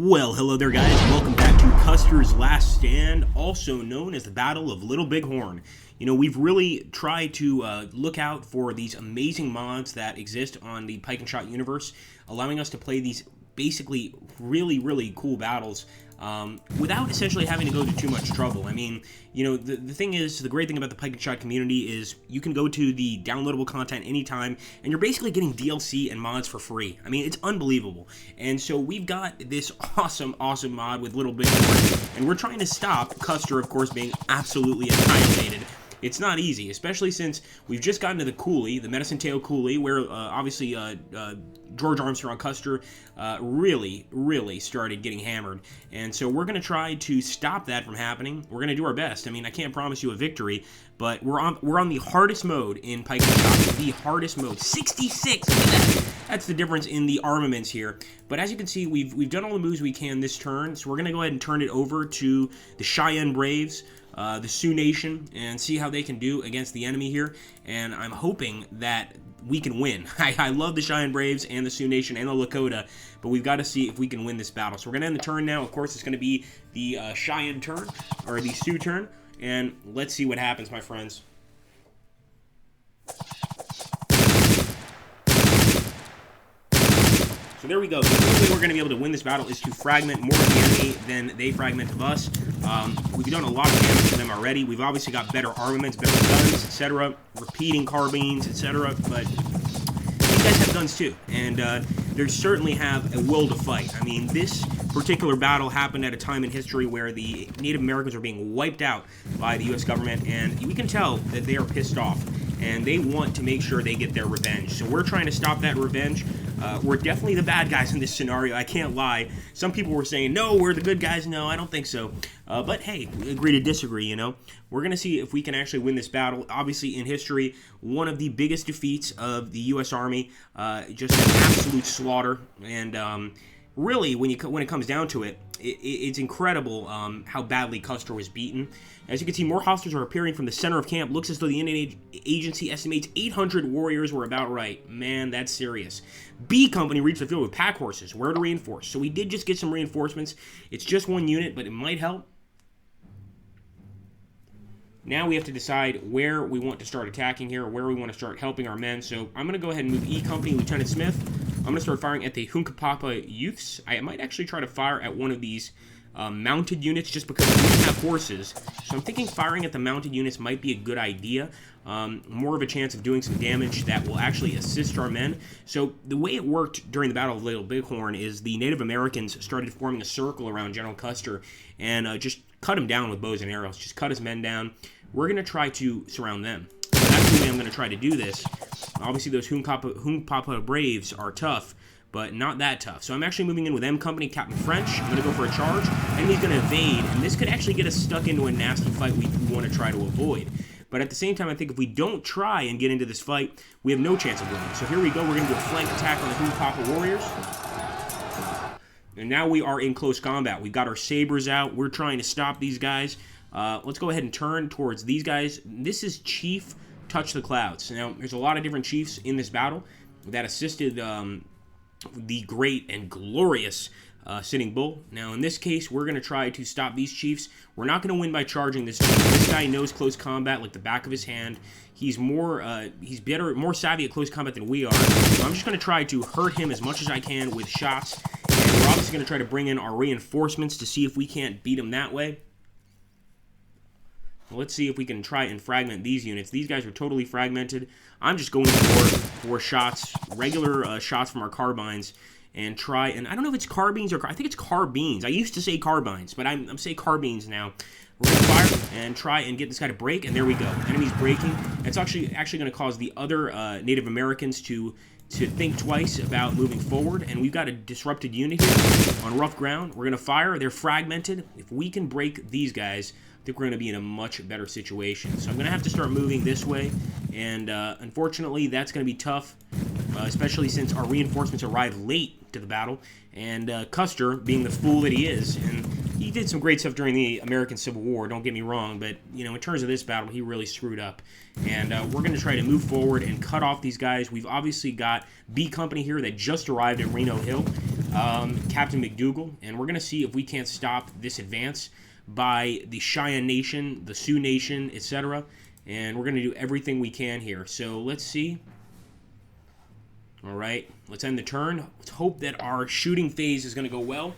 Well, hello there, guys. Welcome back to Custers' Last Stand, also known as the Battle of Little Bighorn. You know, we've really tried to look out for these amazing mods that exist on the Pike and Shot universe, allowing us to play these basically really cool battles without essentially having to go to too much trouble. I mean, you know, the thing is, the great thing about the Pike and Shot community is you can go to the downloadable content anytime, and you're basically getting DLC and mods for free. I mean, it's unbelievable. And so we've got this awesome mod with Little Bighorn, and we're trying to stop Custer, of course, being absolutely annihilated. It's not easy, especially since we've just gotten to the coulee, the Medicine Tail coulee, where obviously George Armstrong Custer really started getting hammered. And so we're going to try to stop that from happening. We're going to do our best. I mean, I can't promise you a victory, but we're on the hardest mode in Pike and Shot. The hardest mode. 66! Look at that! That's the difference in the armaments here. But as you can see, we've done all the moves we can this turn, so we're going to go ahead and turn it over to the Cheyenne Braves, the Sioux Nation, and see how they can do against the enemy here. And I'm hoping that we can win. I love the Cheyenne Braves and the Sioux Nation and the Lakota, but we've got to see if we can win this battle. So we're going to end the turn now. Of course, it's going to be the Cheyenne turn, or the Sioux turn, and let's see what happens, my friends. So there we go. The only way we're going to be able to win this battle is to fragment more of the enemy than they fragment of us. We've done a lot of damage to them already. We've obviously got better armaments, better guns, etc., repeating carbines, etc., but these guys have guns too, and they certainly have a will to fight. I mean, this particular battle happened at a time in history where the Native Americans were being wiped out by the U.S. government, and we can tell that they are pissed off, and they want to make sure they get their revenge. So we're trying to stop that revenge. We're definitely the bad guys in this scenario, I can't lie. Some people were saying, no, we're the good guys. No, I don't think so. But hey, we agree to disagree, you know. We're going to see if we can actually win this battle. Obviously, in history, one of the biggest defeats of the U.S. Army, just an absolute slaughter. And really, when it comes down to it, it's incredible how badly Custer was beaten. As you can see, more hostiles are appearing from the center of camp. Looks as though the Indian agency estimates 800 warriors. Were about right. Man, that's serious. B Company reached the field with pack horses. Where to reinforce? So we did just get some reinforcements. It's just one unit, but it might help. Now we have to decide where we want to start attacking here, or where we want to start helping our men. So I'm going to go ahead and move E Company, Lieutenant Smith. I'm going to start firing at the Hunkapapa youths. I might actually try to fire at one of these mounted units just because we don't have horses. So I'm thinking firing at the mounted units might be a good idea. More of a chance of doing some damage that will actually assist our men. So the way it worked during the Battle of Little Bighorn is the Native Americans started forming a circle around General Custer and just cut him down with bows and arrows. Just cut his men down. We're going to try to surround them. So that's the way I'm going to try to do this. Obviously, those Hunkpapa Braves are tough, but not that tough. So I'm actually moving in with M Company, Captain French. I'm going to go for a charge, and he's going to evade, and this could actually get us stuck into a nasty fight we want to try to avoid. But at the same time, I think if we don't try and get into this fight, we have no chance of winning. So here we go. We're going to do a flank attack on the Hunkpapa Warriors. And now we are in close combat. We've got our sabers out. We're trying to stop these guys. Let's go ahead and turn towards these guys. This is Chief Touch the Clouds. Now, there's a lot of different chiefs in this battle that assisted the great and glorious Sitting Bull. Now, in this case, we're going to try to stop these chiefs. We're not going to win by charging this chief. This guy knows close combat like the back of his hand. He's more savvy at close combat than we are. So I'm just going to try to hurt him as much as I can with shots. And we're obviously going to try to bring in our reinforcements to see if we can't beat him that way. Let's see if we can try and fragment these units. These guys are totally fragmented. I'm just going for shots, regular shots from our carbines, and try, and I don't know if it's carbines or, I think it's carbines. I used to say carbines, but I'm saying carbines now. We're going to fire and try and get this guy to break, and there we go. Enemy's breaking. It's actually going to cause the other Native Americans to think twice about moving forward, and we've got a disrupted unit here on rough ground. We're going to fire. They're fragmented. If we can break these guys, I think we're going to be in a much better situation. So I'm going to have to start moving this way, and unfortunately, that's going to be tough, especially since our reinforcements arrived late to the battle, and Custer, being the fool that he is, and he did some great stuff during the American Civil War, don't get me wrong, but, you know, in terms of this battle, he really screwed up. And we're going to try to move forward and cut off these guys. We've obviously got B Company here that just arrived at Reno Hill. Captain McDougal, and we're going to see if we can't stop this advance by the Cheyenne Nation, the Sioux Nation, etc. And we're going to do everything we can here. So let's see. All right, let's end the turn. Let's hope that our shooting phase is going to go well.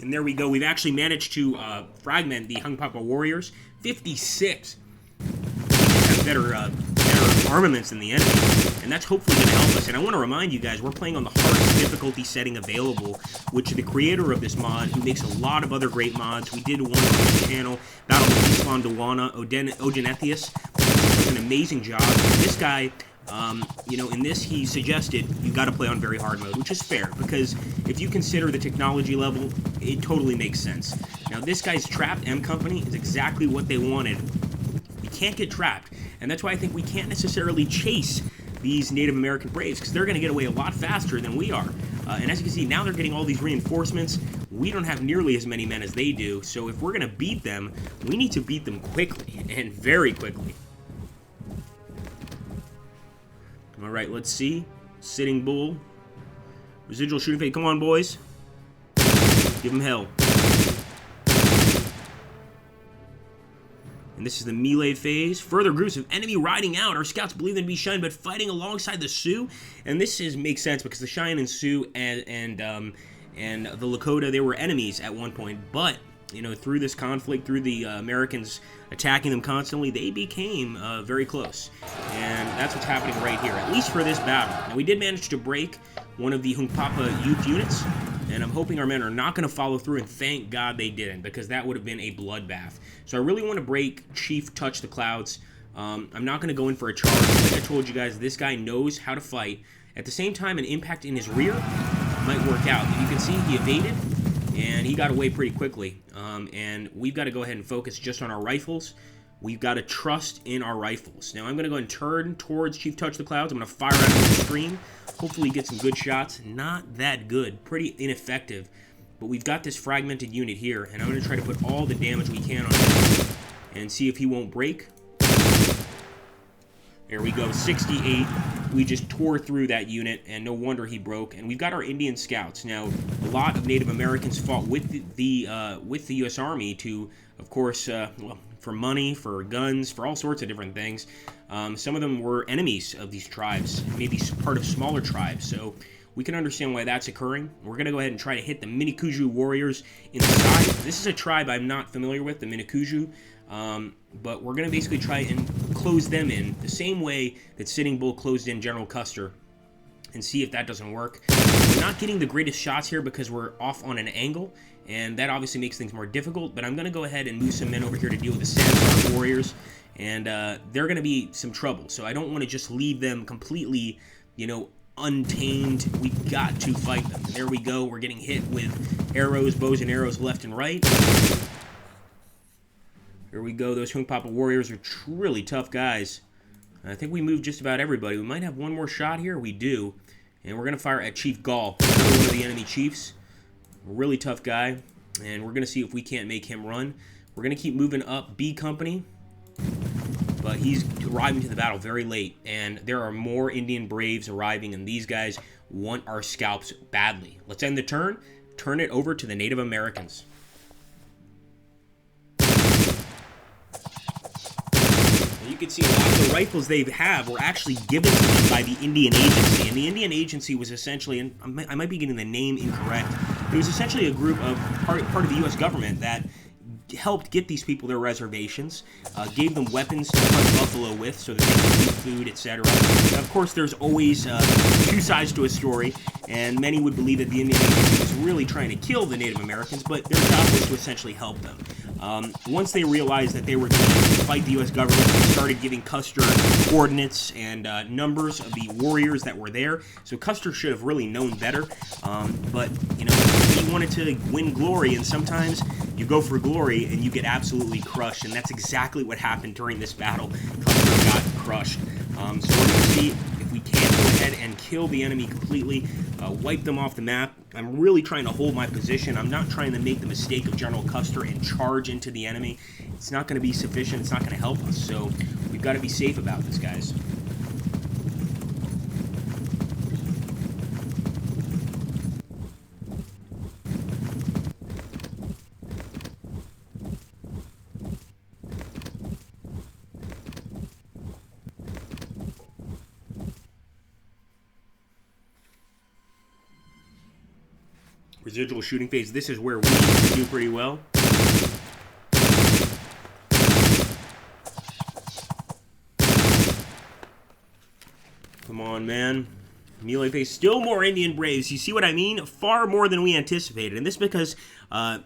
And there we go. We've actually managed to fragment the Hunkpapa Warriors. 56. We just have better armaments than the enemy. And that's hopefully going to help us. And I want to remind you guys, we're playing on the hardest difficulty setting available, which the creator of this mod, who makes a lot of other great mods, we did one on his channel, Battle of Islam Dawana, Ogenethius, does an amazing job. And this guy, you know, in this he suggested you got to play on very hard mode, which is fair, because if you consider the technology level, it totally makes sense. Now, this guy's trapped M Company is exactly what they wanted. We can't get trapped, and that's why I think we can't necessarily chase these Native American Braves, because they're going to get away a lot faster than we are. And as you can see, now they're getting all these reinforcements. We don't have nearly as many men as they do, so if we're going to beat them, we need to beat them quickly, and very quickly. All right, let's see. Sitting Bull. Residual shooting phase. Come on, boys. Give them hell. And this is the melee phase. Further groups of enemy riding out. Our scouts believe them to be Cheyenne, but fighting alongside the Sioux. And this makes sense because the Cheyenne and Sioux and the Lakota, they were enemies at one point. But, you know, through this conflict, through the Americans attacking them constantly, they became very close. And that's what's happening right here, at least for this battle. Now, we did manage to break one of the Hunkpapa youth units, and I'm hoping our men are not going to follow through, and thank God they didn't, because that would have been a bloodbath. So I really want to break Chief Touch the Clouds. I'm not going to go in for a charge. Like I told you guys, this guy knows how to fight. At the same time, an impact in his rear might work out. You can see he evaded, and he got away pretty quickly. And we've got to go ahead and focus just on our rifles. We've got to trust in our rifles. Now I'm going to go and turn towards Chief Touch the Clouds. I'm going to fire out of the stream. Hopefully get some good shots. Not that good. Pretty ineffective. But we've got this fragmented unit here, and I'm going to try to put all the damage we can on him and see if he won't break. There we go, 68. We just tore through that unit, and no wonder he broke. And we've got our Indian scouts. Now, a lot of Native Americans fought with the U.S. Army to, of course, well, for money, for guns, for all sorts of different things. Some of them were enemies of these tribes, maybe part of smaller tribes. So we can understand why that's occurring. We're going to go ahead and try to hit the Minikuju warriors in the side. This is a tribe I'm not familiar with, the Minikuju. But we're going to basically try and close them in the same way that Sitting Bull closed in General Custer, and see if that doesn't work. We're not getting the greatest shots here because we're off on an angle, and that obviously makes things more difficult, but I'm going to go ahead and move some men over here to deal with the Sandstar warriors, and they're going to be some trouble, so I don't want to just leave them completely, you know, untamed. We've got to fight them. And there we go. We're getting hit with arrows, bows and arrows left and right. Here we go. Those Hunkpapa warriors are really tough guys. I think we moved just about everybody. We might have one more shot here. We do. And we're going to fire at Chief Gall, another one of the enemy chiefs. A really tough guy. And we're going to see if we can't make him run. We're going to keep moving up B Company. But he's arriving to the battle very late. And there are more Indian Braves arriving. And these guys want our scalps badly. Let's end the turn. Turn it over to the Native Americans. You can see a lot of the rifles they have were actually given to them by the Indian Agency. And the Indian Agency was essentially, and I might be getting the name incorrect, it was essentially a group of part of the U.S. government that helped get these people their reservations, gave them weapons to hunt buffalo with so that they could eat food, etc. Of course, there's always two sides to a story, and many would believe that the Indian Agency was really trying to kill the Native Americans, but their job was to essentially help them. Once they realized that they were going to fight the U.S. government, they started giving Custer coordinates and numbers of the warriors that were there. So Custer should have really known better. But, you know, he wanted to win glory, and sometimes you go for glory and you get absolutely crushed. And that's exactly what happened during this battle. Custer got crushed. So we're going to see if we can go ahead and kill the enemy completely, wipe them off the map. I'm really trying to hold my position. I'm not trying to make the mistake of General Custer and charge into the enemy it's not going to be sufficient. It's not going to help us. So we've got to be safe about this, guys. Residual shooting phase. This is where we do pretty well. Come on, man. Melee phase. Still more Indian Braves. You see what I mean? Far more than we anticipated. And this is because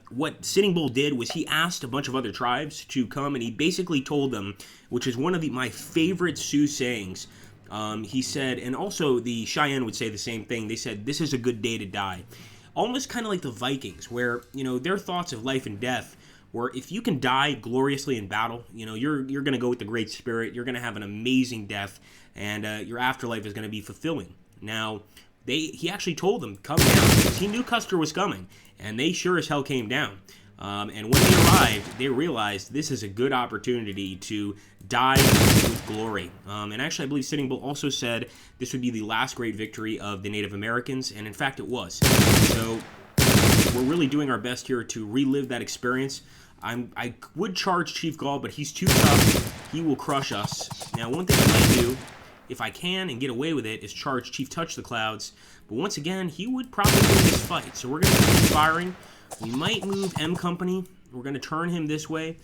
what Sitting Bull did was he asked a bunch of other tribes to come, and he basically told them, which is one of my favorite Sioux sayings. He said, and also the Cheyenne would say the same thing. They said, this is a good day to die. Almost kind of like the Vikings, where, you know, their thoughts of life and death were, if you can die gloriously in battle, you know, you're going to go with the Great Spirit, you're going to have an amazing death, and your afterlife is going to be fulfilling. Now, he actually told them, come down, because he knew Custer was coming, and they sure as hell came down. And when they arrived, they realized this is a good opportunity to die with glory. And actually, I believe Sitting Bull also said this would be the last great victory of the Native Americans, and in fact, it was. So we're really doing our best here to relive that experience. I would charge Chief Gall, but he's too tough. He will crush us. Now, one thing I might do, if I can and get away with it, is charge Chief Touch the Clouds. But once again, he would probably win this fight. So we're going to keep firing. We might move M Company. We're going to turn him this way.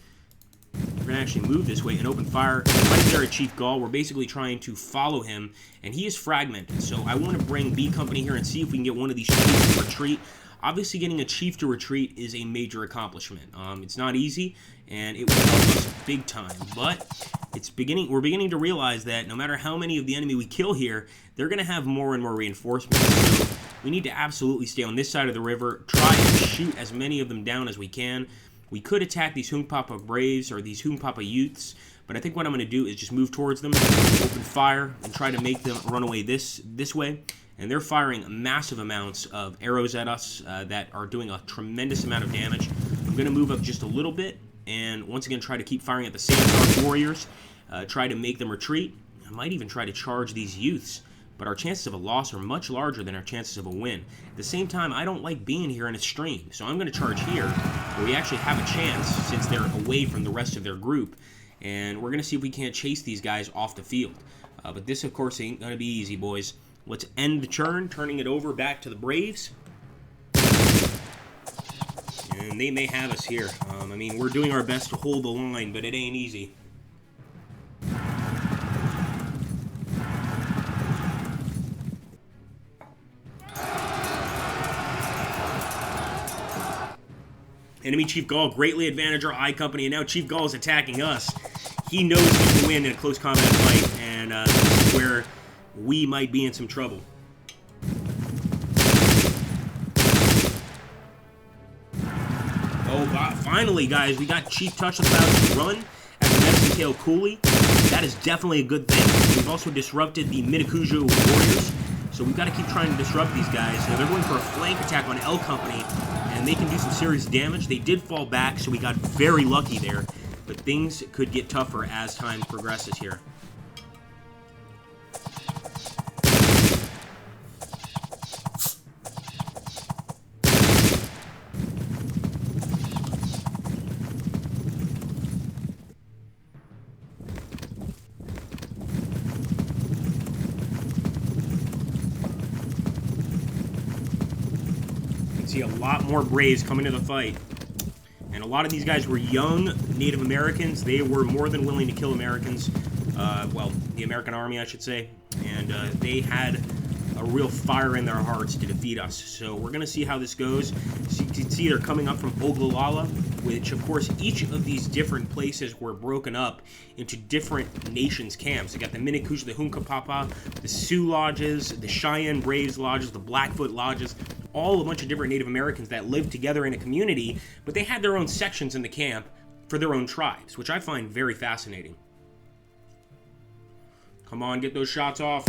We're going to actually move this way and open fire right there at Chief Gall. We're basically trying to follow him, and he is fragmented. So I want to bring B Company here and see if we can get one of these chiefs to retreat. Obviously, getting a chief to retreat is a major accomplishment. It's not easy, and it will help us big time. But we're beginning to realize that no matter how many of the enemy we kill here, they're going to have more and more reinforcements. So we need to absolutely stay on this side of the river, try and shoot as many of them down as we can. We could attack these Hunkpapa Braves or these Hunkpapa Youths, but I think what I'm going to do is just move towards them, open fire, and try to make them run away this way. And they're firing massive amounts of arrows at us that are doing a tremendous amount of damage. I'm going to move up just a little bit, and once again try to keep firing at the Sandstar Warriors, try to make them retreat. I might even try to charge these Youths, but our chances of a loss are much larger than our chances of a win. At the same time, I don't like being here in a stream, so I'm going to charge here, where we actually have a chance since they're away from the rest of their group, and we're going to see if we can't chase these guys off the field. But this, of course, ain't going to be easy, boys. Let's end the turn, turning it over back to the Braves. And they may have us here. I mean, we're doing our best to hold the line, but it ain't easy. Enemy Chief Gall greatly advantaged our I Company, and now Chief Gall is attacking us. He knows he can win in a close combat fight, and this is where we might be in some trouble. Oh, God. Finally, guys, we got Chief Touch the Clouds to run at the Medicine Tail Cooley. That is definitely a good thing. We've also disrupted the Mitakujo Warriors, so we've got to keep trying to disrupt these guys. Now, they're going for a flank attack on L Company, and they can do some serious damage. They did fall back, so we got very lucky there, but things could get tougher as time progresses here. See a lot more Braves coming to the fight, and a lot of these guys were young Native Americans. They were more than willing to kill Americans, well, the American army, I should say, and they had a real fire in their hearts to defeat us. So we're going to see how this goes. So you can see they're coming up from Oglala, which, of course, each of these different places were broken up into different nations' camps. You got the Minicush, the Hunkapapa, the Sioux Lodges, the Cheyenne Braves Lodges, the Blackfoot Lodges, all a bunch of different Native Americans that lived together in a community, but they had their own sections in the camp for their own tribes, which I find very fascinating. Come on, get those shots off.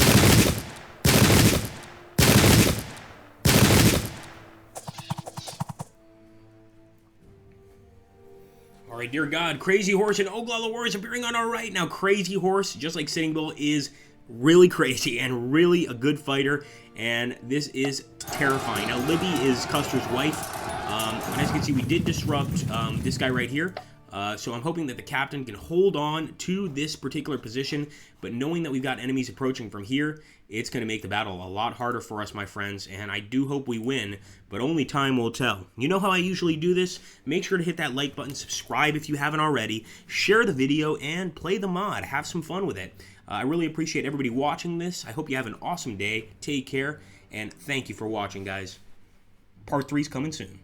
Our right, dear God, Crazy Horse and Oglala Warriors appearing on our right. Now, Crazy Horse, just like Sitting Bull, is really crazy and really a good fighter, and this is terrifying. Now, Libby is Custer's wife, and as you can see, we did disrupt this guy right here. So I'm hoping that the captain can hold on to this particular position, but knowing that we've got enemies approaching from here, it's going to make the battle a lot harder for us, my friends, and I do hope we win, but only time will tell. You know how I usually do this? Make sure to hit that like button, subscribe if you haven't already, share the video, and play the mod. Have some fun with it. I really appreciate everybody watching this. I hope you have an awesome day. Take care, and thank you for watching, guys. Part 3 is coming soon.